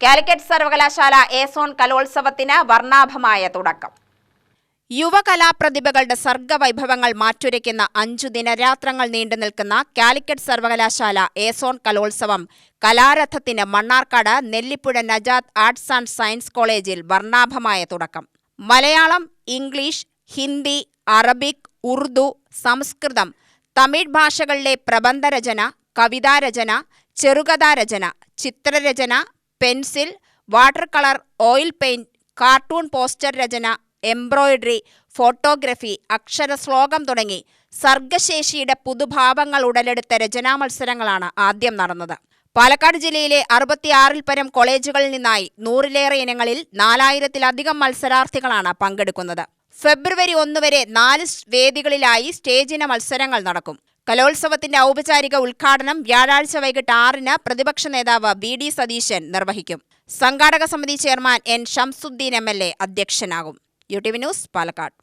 കാലിക്കറ്റ് സർവകലാശാല എ-സോൺ കലോത്സവത്തിന് വർണ്ണാഭമായ തുടക്കം. യുവകലാപ്രതിഭകളുടെ സർഗവൈഭവങ്ങൾ മാറ്റുരയ്ക്കുന്ന 5 ദിനരാത്രങ്ങൾ നീണ്ടുനിൽക്കുന്ന കാലിക്കറ്റ് സർവകലാശാല എ-സോൺ കലോത്സവം കലാരഥത്തിന് Mannarkkad Nellippuzha Najath arts and science കോളേജിൽ വർണ്ണാഭമായ തുടക്കം. മലയാളം, ഇംഗ്ലീഷ്, ഹിന്ദി, അറബിക്, ഉറുദു, സംസ്കൃതം, തമിഴ് ഭാഷകളിലെ പ്രബന്ധരചന, കവിതാരചന, ചെറുകഥാരചന, ചിത്രരചന, pencil, water colour, oil paint, cartoon poster രചന, എംബ്രോയിഡറി, ഫോട്ടോഗ്രഫി, അക്ഷരശ്ലോകം തുടങ്ങി സർഗശേഷിയുടെ പുതുഭാവങ്ങൾ ഉടലെടുത്ത രചനാ മത്സരങ്ങളാണ് ആദ്യം നടന്നത്. പാലക്കാട് ജില്ലയിലെ 66-ൽ പരം കോളേജുകളിൽ നിന്നായി 100-ലേറെ ഇനങ്ങളിൽ 4000-ലധികം മത്സരാർത്ഥികളാണ് പങ്കെടുക്കുന്നത്. ഫെബ്രുവരി 1 വരെ 4 വേദികളിലായി സ്റ്റേജിന മത്സരങ്ങൾ നടക്കും. കലോത്സവത്തിന്റെ ഔപചാരിക ഉദ്ഘാടനം വ്യാഴാഴ്ച വൈകിട്ട് 6-ന് പ്രതിപക്ഷ നേതാവ് വി.ഡി. സതീശൻ നിർവഹിക്കും. സംഘാടക സമിതി ചെയർമാൻ എൻ. ഷംസുദ്ദീൻ MLA അധ്യക്ഷനാകും. UTV news, Palakkad.